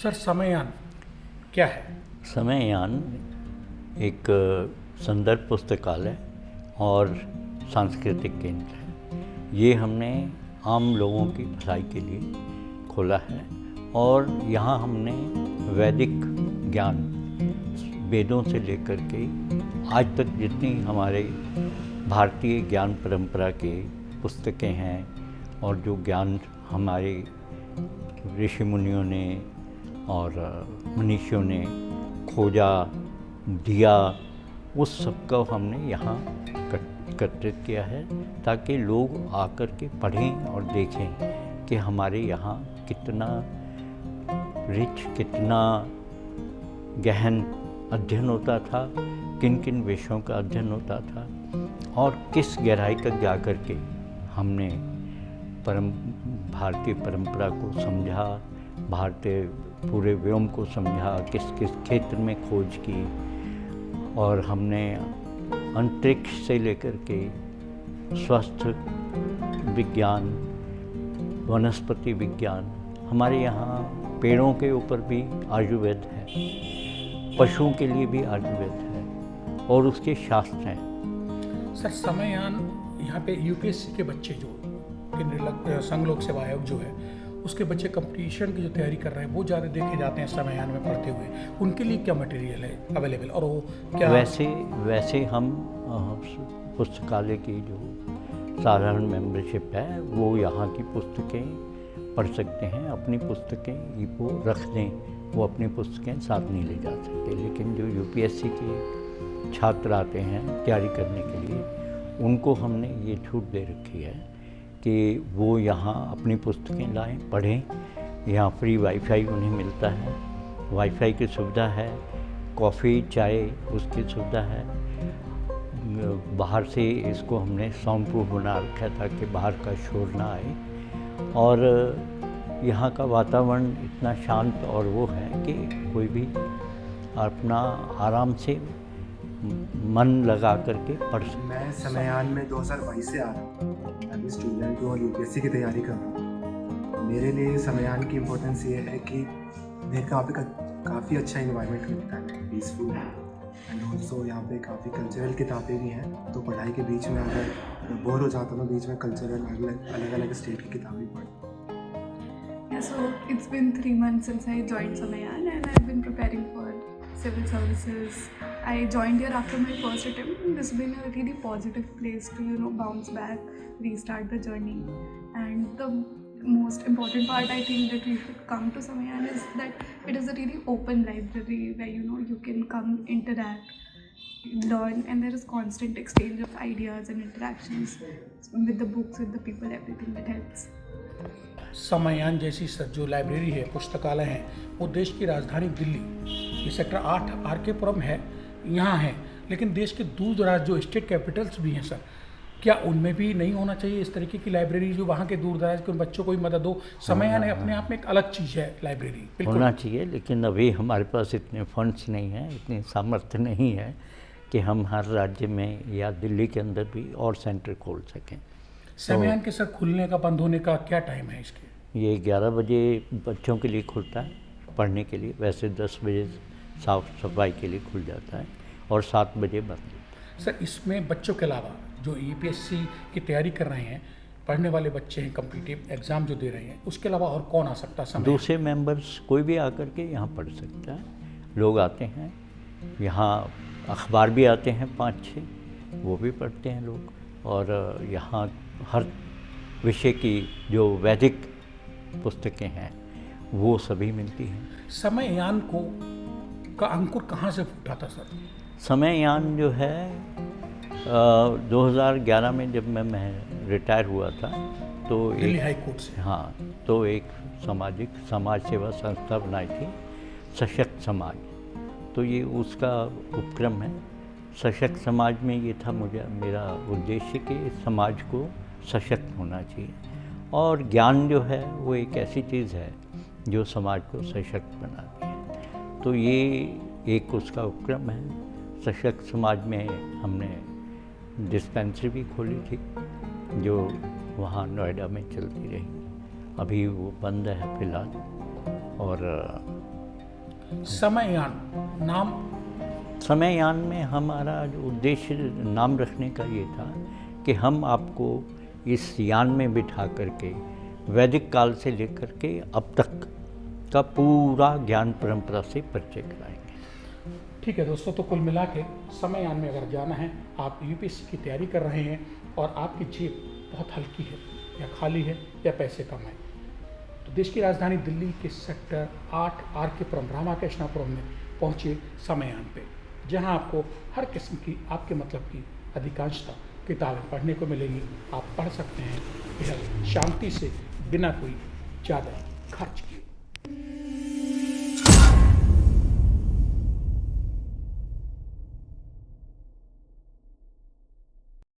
Sir समययान क्या है? समययान एक संदर्भ पुस्तकालय और सांस्कृतिक केंद्र है। ये हमने आम लोगों की भलाई के लिए खोला है और यहाँ हमने वैदिक ज्ञान, वेदों से लेकर के आज तक जितनी हमारे भारतीय ज्ञान परंपरा के पुस्तकें हैं और जो ज्ञान हमारे ऋषि मुनियों ने और मनीषियों ने खोजा दिया, उस सब को हमने यहाँ एकत्रित किया है ताकि लोग आकर के पढ़ें और देखें कि हमारे यहाँ कितना रिच, कितना गहन अध्ययन होता था, किन किन विषयों का अध्ययन होता था और किस गहराई तक जा कर के हमने भारतीय परंपरा को समझा, भारतीय पूरे व्योम को समझा, किस किस क्षेत्र में खोज की और हमने अंतरिक्ष से लेकर के स्वास्थ्य विज्ञान, वनस्पति विज्ञान, हमारे यहाँ पेड़ों के ऊपर भी आयुर्वेद है, पशुओं के लिए भी आयुर्वेद है और उसके शास्त्र हैं। सर समययान यहाँ पे यूपीएससी के बच्चे जो संघ लोक सेवा आयोग जो है उसके बच्चे कंपटीशन की जो तैयारी कर रहे हैं वो ज़्यादा देखे जाते हैं समययान में पढ़ते हुए, उनके लिए क्या मटेरियल है अवेलेबल और वो क्या? वैसे हम पुस्तकालय की जो साधारण मेंबरशिप है वो यहाँ की पुस्तकें पढ़ सकते हैं, अपनी पुस्तकें वो रख दें, वो अपनी पुस्तकें साथ नहीं ले जा सकते। लेकिन जो यूपीएससी के छात्र आते हैं तैयारी करने के लिए, उनको हमने ये छूट दे रखी है कि वो यहाँ अपनी पुस्तकें लाएं, पढ़ें। यहाँ फ्री वाईफाई उन्हें मिलता है, वाईफाई की सुविधा है, कॉफ़ी चाय उसकी सुविधा है। बाहर से इसको हमने साउंड प्रूफ बना रखा है ताकि बाहर का शोर ना आए और यहाँ का वातावरण इतना शांत और वो है कि कोई भी अपना आराम से मन लगा करके पढ़ सकते। मैं समययान में 2022 से आ रहा हूँ, मैं भी स्टूडेंट हूँ और यूपीएससी की तैयारी कर रहा हूँ। मेरे लिए समययान की इम्पोर्टेंस ये है कि मेरे को यहाँ पे काफ़ी अच्छा इन्वायरमेंट मिलता है, पीसफुल है एंड ऑल्सो यहाँ पे काफ़ी कल्चरल किताबें भी हैं, तो पढ़ाई के बीच में अगर बोर हो जाता हूँ बीच में कल्चरल अलग अलग स्टेट की किताबें पढ़। Yeah, so it's been 3 months since I joined Samayan and I've been preparing for civil services. I joined here after my first attempt and this has been a really positive place to bounce back, restart the journey. And the most important part I think that we should come to Samayan is that it is a really open library where you can come, interact, learn, and there is constant exchange of ideas and interactions with the books, with the people, everything that helps. समययान जैसी जो library है, पुस्तकालय है, वो देश की राजधानी दिल्ली, ये सेक्टर 8 आर.के. पुरम है, यहाँ है। लेकिन देश के दूर दराज जो स्टेट कैपिटल्स भी हैं सर, क्या उनमें भी नहीं होना चाहिए इस तरीके की लाइब्रेरी जो वहाँ के दूर दराज के बच्चों को भी मदद हो? समययान है अपने आप में एक अलग चीज़ है, लाइब्रेरी होना चाहिए, लेकिन अभी हमारे पास इतने फंड्स नहीं हैं, इतनी सामर्थ्य नहीं है कि हम हर राज्य में या दिल्ली के अंदर भी और सेंटर खोल सकें। समययान के सर खुलने का, बंद होने का क्या टाइम है इसके? ये 11 बजे बच्चों के लिए खुलता है पढ़ने के लिए, वैसे 10 बजे साफ सफाई के लिए खुल जाता है और 7 बजे बंद होता है। सर इसमें बच्चों के अलावा जो यूपीएससी की तैयारी कर रहे हैं, पढ़ने वाले बच्चे हैं, कॉम्पिटिटिव एग्ज़ाम जो दे रहे हैं, उसके अलावा और कौन आ सकता है? दूसरे मेंबर्स कोई भी आकर के यहाँ पढ़ सकता है। लोग आते हैं यहाँ, अखबार भी आते हैं 5-6, वो भी पढ़ते हैं लोग और यहाँ हर विषय की जो वैदिक पुस्तकें हैं वो सभी मिलती हैं। समययान का अंकुर कहाँ से फूटा था सर? समययान जो है 2011 में जब मैं रिटायर हुआ था तो दिल्ली हाई कोर्ट से, हाँ, तो एक समाज सेवा संस्था बनाई थी, सशक्त समाज। तो ये उसका उपक्रम है। सशक्त समाज में ये था मेरा उद्देश्य कि समाज को सशक्त होना चाहिए और ज्ञान जो है वो एक ऐसी चीज़ है जो समाज को सशक्त बनाती है। तो ये एक उसका उपक्रम है। सशक्त समाज में हमने डिस्पेंसरी भी खोली थी जो वहाँ नोएडा में चलती रही, अभी वो बंद है फिलहाल। और समययान नाम समययान में हमारा जो उद्देश्य नाम रखने का ये था कि हम आपको इस यान में बिठा करके वैदिक काल से लेकर के अब तक का पूरा ज्ञान परंपरा से परिचय कराएंगे। ठीक है दोस्तों, तो कुल मिला के समययान में अगर जाना है, आप यूपीएससी की तैयारी कर रहे हैं और आपकी जेब बहुत हल्की है या खाली है या पैसे कम है, तो देश की राजधानी दिल्ली के सेक्टर 8 आर.के. पुरम रामाकृष्णापुरम में पहुँचे समययान पे, जहाँ आपको हर किस्म की आपके मतलब की अधिकांशतः किताबें पढ़ने को मिलेंगी। आप पढ़ सकते हैं बेहद शांति से, बिना कोई ज़्यादा खर्च किए।